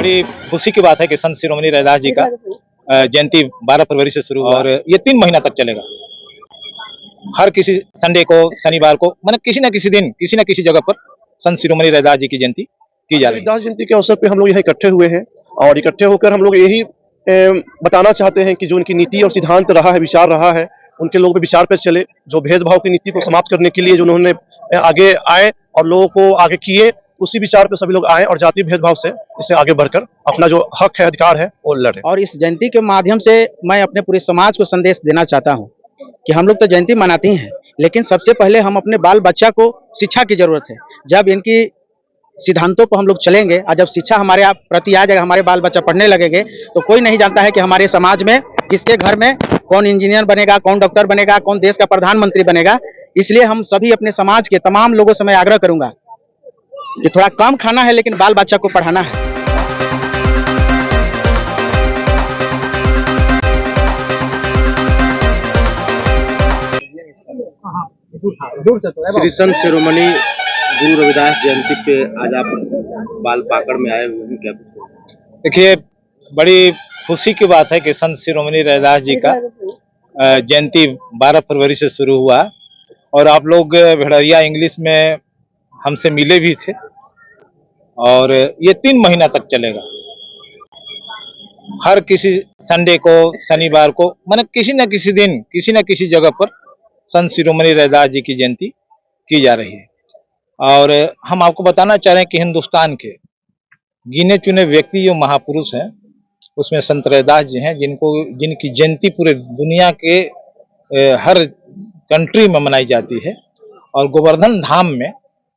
बड़ी खुशी की बात है कि संत शिरोमणि रैदास जी का जयंती 12 फरवरी से शुरू हुआ और ये 3 महीना तक चलेगा। हर किसी संडे को, शनिवार को, मतलब किसी न किसी दिन किसी न किसी जगह पर संत शिरोमणि रैदास जी की जयंती की जा रही है। रैदास जयंती के अवसर पे हम लोग यहाँ इकट्ठे हुए हैं और इकट्ठे होकर हम लोग यही बताना चाहते हैं कि जो उनकी नीति और सिद्धांत रहा है, विचार रहा है, उनके लोगों पे विचार पे चले। जो भेदभाव की नीति को समाप्त करने के लिए जो उन्होंने आगे आए और लोगों को आगे किए, उसी विचार पे सभी लोग आए और जातीय भेदभाव से इससे आगे बढ़कर अपना जो हक है, अधिकार है, वो लड़े। और इस जयंती के माध्यम से मैं अपने पूरे समाज को संदेश देना चाहता हूँ कि हम लोग तो जयंती मनाते हैं, लेकिन सबसे पहले हम अपने बाल बच्चा को शिक्षा की जरूरत है। जब इनकी सिद्धांतों पर हम लोग चलेंगे और जब शिक्षा हमारे आप प्रति आ जाएगा, हमारे बाल बच्चा पढ़ने लगेंगे, तो कोई नहीं जानता है कि हमारे समाज में किसके घर में कौन इंजीनियर बनेगा, कौन डॉक्टर बनेगा, कौन देश का प्रधानमंत्री बनेगा। इसलिए हम सभी अपने समाज के तमाम लोगों से मैं आग्रह करूंगा कि थोड़ा कम खाना है लेकिन बाल बच्चा को पढ़ाना है। श्री संत शिरोमणि गुरु रविदास जयंती पे आज आप बाल पाकड़ में आए हुए हैं, क्या कुछ? देखिए, बड़ी खुशी की बात है कि संत शिरोमणि रैदास जी का जयंती 12 फरवरी से शुरू हुआ और आप लोग भेड़रिया इंग्लिश में हमसे मिले भी थे और ये 3 महीना तक चलेगा। हर किसी संडे को, शनिवार को, मतलब किसी न किसी दिन किसी न किसी जगह पर संत शिरोमणि रैदास जी की जयंती की जा रही है। और हम आपको बताना चाह रहे हैं कि हिंदुस्तान के गिने चुने व्यक्ति जो महापुरुष हैं, उसमें संत रैदास जी हैं, जिनकी जयंती पूरे दुनिया के हर कंट्री में मनाई जाती है। और गोवर्धन धाम में,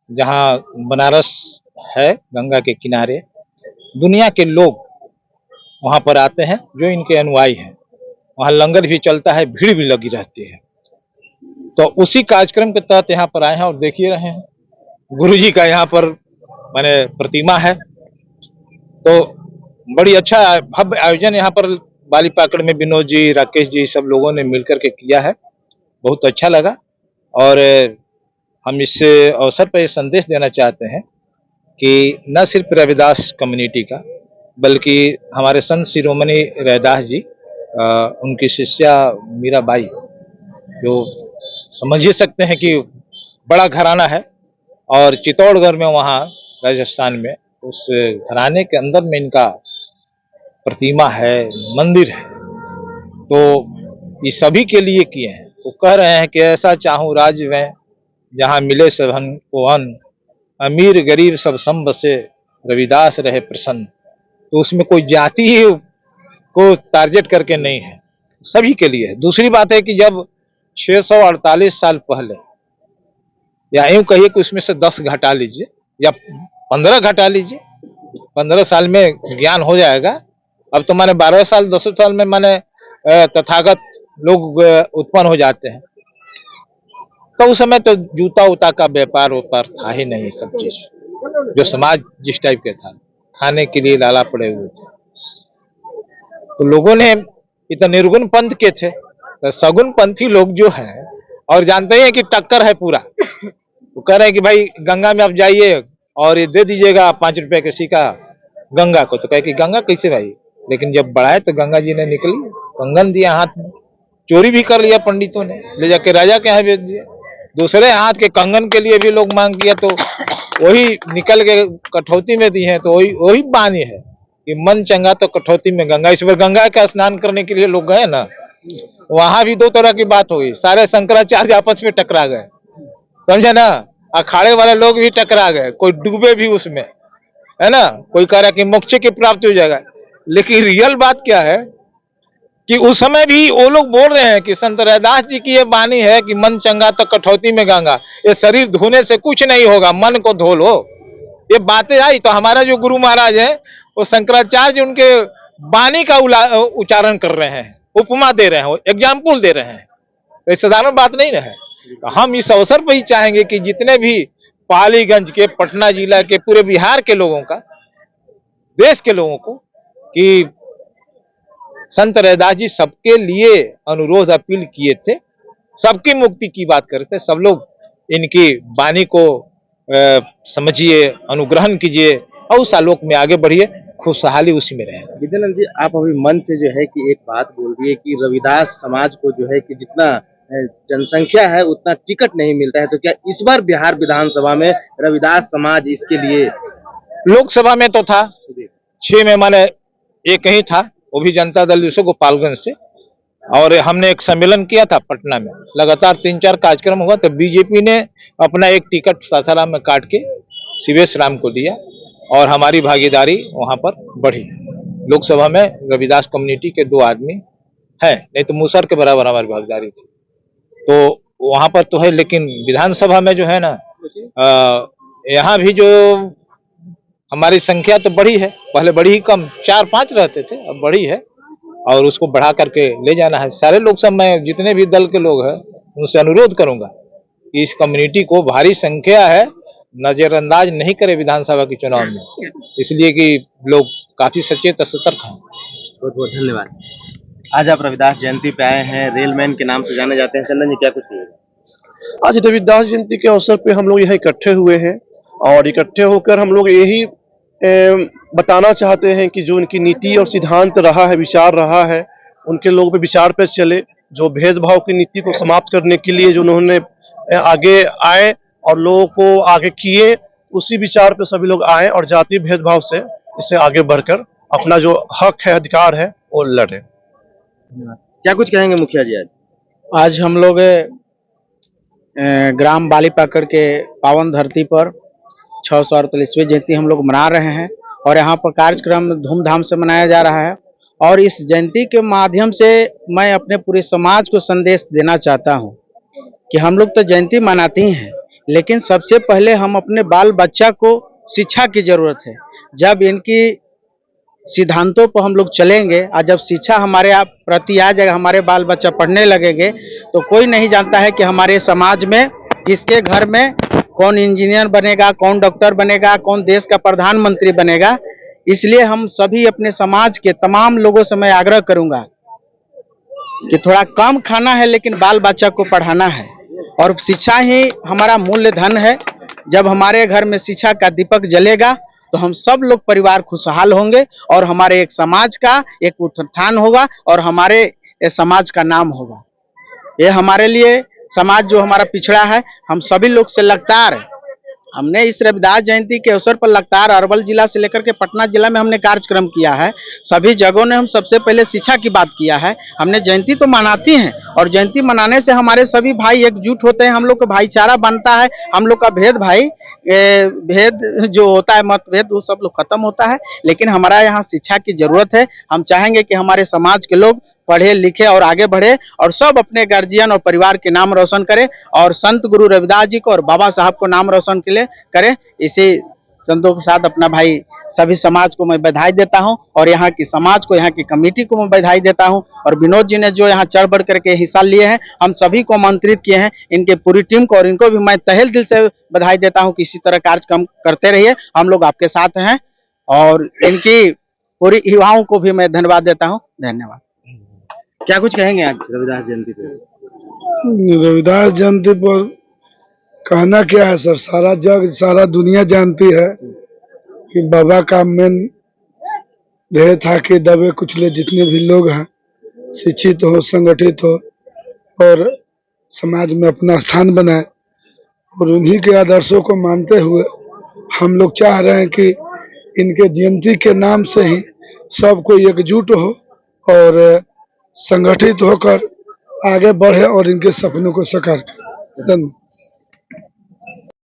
जहाँ बनारस है गंगा के किनारे, दुनिया के लोग वहाँ पर आते हैं जो इनके अनुयायी हैं। वहाँ लंगर भी चलता है, भीड़ भी लगी रहती है। तो उसी कार्यक्रम के तहत यहाँ पर आए हैं और देखिए रहे हैं गुरु जी का यहाँ पर माने प्रतिमा है। तो बड़ी अच्छा भव्य आयोजन यहाँ पर बाली पाकड़ में विनोद जी, राकेश जी, सब लोगों ने मिलकर के किया है। बहुत अच्छा लगा और हम इस अवसर पर संदेश देना चाहते हैं कि न सिर्फ रविदास कम्युनिटी का, बल्कि हमारे संत शिरोमणि रैदास जी, उनकी शिष्या मीराबाई, जो समझ ही सकते हैं कि बड़ा घराना है और चित्तौड़गढ़ में, वहाँ राजस्थान में, उस घराने के अंदर में इनका प्रतिमा है, मंदिर है। तो ये सभी के लिए किए हैं। वो कह रहे हैं कि ऐसा चाहूं राज्य में जहाँ मिले सबन को अन्न, अमीर गरीब सब सम बसे, रविदास रहे प्रसन्न। तो उसमें कोई जाति को टारगेट करके नहीं है, सभी के लिए है। दूसरी बात है कि जब 648 साल पहले, या यूं कहिए कि उसमें से 10 घटा लीजिए या 15 घटा लीजिए, 15 साल में ज्ञान हो जाएगा। अब तो माने 12 साल 10 साल में माने तथागत लोग उत्पन्न हो जाते हैं। तो उस समय तो जूता उता का व्यापार था ही नहीं। सब चीज जो समाज जिस टाइप के था, खाने के लिए लाला पड़े हुए थे। तो लोगों ने इतना निर्गुण पंथ के थे, तो सगुण पंथी लोग जो है, और जानते हैं कि टक्कर है पूरा। वो कह रहे हैं कि भाई गंगा में आप जाइए और ये दे दीजिएगा 5 रुपए किसी का गंगा को। तो कहे कि गंगा कैसे भाई? लेकिन जब बढ़ाए तो गंगा जी ने निकली, कंगन दिया हाथ में, चोरी भी कर लिया पंडितों ने, ले जाके राजा के यहाँ भेज दिया। दूसरे हाथ के कंगन के लिए भी लोग मांग किया, तो वही निकल के कठौती में दी है। तो वही बानी है कि मन चंगा तो कठौती में गंगा। इस बार गंगा का स्नान करने के लिए लोग गए ना, वहां भी 2 तरह की बात हो गई। सारे शंकराचार्य आपस में टकरा गए, समझे ना। अखाड़े वाले लोग भी टकरा गए, कोई डूबे भी उसमें, है ना। कोई कह रहा कि मोक्ष की प्राप्ति हो जाएगा। लेकिन रियल बात क्या है कि उस समय भी वो लोग बोल रहे हैं कि संत रैदास जी की ये वाणी है कि मन चंगा तो कठौती में गंगा। ये शरीर धोने से कुछ नहीं होगा, मन को धो लो। ये बातें आई तो हमारा जो गुरु महाराज है, वो शंकराचार्य उनके वाणी का उच्चारण कर रहे हैं, उपमा दे रहे हैं, एग्जाम्पल दे रहे हैं। तो साधारण बात नहीं है। तो हम इस अवसर पर ही चाहेंगे कि जितने भी पालीगंज के, पटना जिला के, पूरे बिहार के लोगों का, देश के लोगों को, कि संत रैदास जी सबके लिए अनुरोध अपील किए थे, सबकी मुक्ति की बात करते। सब लोग इनकी वाणी को समझिए, अनुग्रहण कीजिए और उस आलोक में आगे बढ़िए। खुशहाली उसी में रहे। विद्यानंद जी, आप अभी मन से जो है कि एक बात बोल दिए कि रविदास समाज को जो है कि जितना जनसंख्या है उतना टिकट नहीं मिलता है, तो क्या इस बार बिहार विधानसभा में रविदास समाज इसके लिए? लोकसभा में तो था 6 में मैंने एक ही था, वो भी जनता दल यूसुफ गोपालगंज से, और हमने एक सम्मेलन किया था पटना में, लगातार 3-4 कार्यक्रम हुआ, तो बीजेपी ने अपना एक टिकट सासाराम में काट के शिवेश राम को दिया और हमारी भागीदारी वहां पर बढ़ी। लोकसभा में रविदास कम्युनिटी के 2 आदमी है, नहीं तो मूसर के बराबर हमारी भागीदारी थी, तो वहां पर तो है। लेकिन विधानसभा में जो है ना, यहाँ भी जो हमारी संख्या तो बढ़ी है, पहले बड़ी ही कम 4-5 रहते थे, अब बढ़ी है और उसको बढ़ा करके ले जाना है। सारे लोग सब, मैं जितने भी दल के लोग हैं उनसे अनुरोध करूंगा कि इस कम्युनिटी को, भारी संख्या है, नजरअंदाज नहीं करे विधानसभा के चुनाव में, इसलिए कि लोग काफी सचेत सतर्क हैं। बहुत बहुत धन्यवाद। आज आप रविदास जयंती पे आए हैं, रेलमैन के नाम से जाने जाते हैं, चंदन जी क्या कुछ कहिएगा? आज रविदास जयंती के अवसर पे हम लोग यहाँ इकट्ठे हुए हैं और इकट्ठे होकर हम लोग यही बताना चाहते हैं कि जो उनकी नीति और सिद्धांत रहा है, विचार रहा है, उनके लोगों पे विचार पे चले। जो भेदभाव की नीति को समाप्त करने के लिए जो उन्होंने आगे आए और लोगों को आगे किए, उसी विचार पे सभी लोग आए और जातीय भेदभाव से इससे आगे बढ़कर अपना जो हक है, अधिकार है, वो लड़े। क्या कुछ कहेंगे मुखिया जी? आज हम लोग ग्राम बालीपाकड़ के पावन धरती पर 648वीं जयंती हम लोग मना रहे हैं और यहाँ पर कार्यक्रम धूमधाम से मनाया जा रहा है। और इस जयंती के माध्यम से मैं अपने पूरे समाज को संदेश देना चाहता हूँ कि हम लोग तो जयंती मनाते ही हैं, लेकिन सबसे पहले हम अपने बाल बच्चा को शिक्षा की जरूरत है। जब इनकी सिद्धांतों पर हम लोग चलेंगे और जब शिक्षा हमारे आप प्रति आ जाएगा, हमारे बाल बच्चा पढ़ने लगेंगे, तो कोई नहीं जानता है कि हमारे समाज में किसके घर में कौन इंजीनियर बनेगा, कौन डॉक्टर बनेगा, कौन देश का प्रधानमंत्री बनेगा। इसलिए हम सभी अपने समाज के तमाम लोगों से मैं आग्रह करूंगा कि थोड़ा कम खाना है लेकिन बाल बच्चा को पढ़ाना है, और शिक्षा ही हमारा मूल्य धन है। जब हमारे घर में शिक्षा का दीपक जलेगा तो हम सब लोग परिवार खुशहाल होंगे और हमारे एक समाज का एक उत्थान होगा और हमारे समाज का नाम होगा। ये हमारे लिए समाज जो हमारा पिछड़ा है, हम सभी लोग से लगातार हमने इस रविदास जयंती के अवसर पर लगातार अरवल जिला से लेकर के पटना जिला में हमने कार्यक्रम किया है। सभी जगहों ने हम सबसे पहले शिक्षा की बात किया है। हमने जयंती तो मनाती हैं और जयंती मनाने से हमारे सभी भाई एकजुट होते हैं, हम लोग का भाईचारा बनता है, हम लोग का भेद जो होता है, मतभेद, वो सब लोग खत्म होता है। लेकिन हमारा यहाँ शिक्षा की जरूरत है। हम चाहेंगे कि हमारे समाज के लोग पढ़े लिखे और आगे बढ़े और सब अपने गार्जियन और परिवार के नाम रोशन करें और संत गुरु रविदास जी को और बाबा साहब को नाम रोशन के लिए करें। इसी संतों के साथ अपना भाई सभी समाज को मैं बधाई देता हूं और यहाँ की समाज को, यहाँ की कमेटी को मैं बधाई देता हूं। और विनोद जी ने जो यहाँ चढ़ बढ़ करके हिस्सा लिए हैं, हम सभी को आमंत्रित किए हैं, इनके पूरी टीम को और इनको भी मैं तहे दिल से बधाई देता हूं कि इसी तरह कार्यक्रम करते रहिए, हम लोग आपके साथ हैं। और इनकी पूरी युवाओं को भी मैं धन्यवाद देता हूँ। धन्यवाद। क्या कुछ कहेंगे आज रविदास जयंती पे? रविदास जयंती पर कहना क्या है सर, सारा जग, सारा दुनिया जानती है कि बाबा का मेन ध्येय था कि दबे कुचले जितने भी लोग हैं शिक्षित हो, संगठित हो और समाज में अपना स्थान बनाए। और उन्हीं के आदर्शों को मानते हुए हम लोग चाह रहे हैं कि इनके जयंती के नाम से ही सब कोई एकजुट हो और संगठित होकर आगे बढ़े और इनके सपनों को साकार करे। धन्यवाद।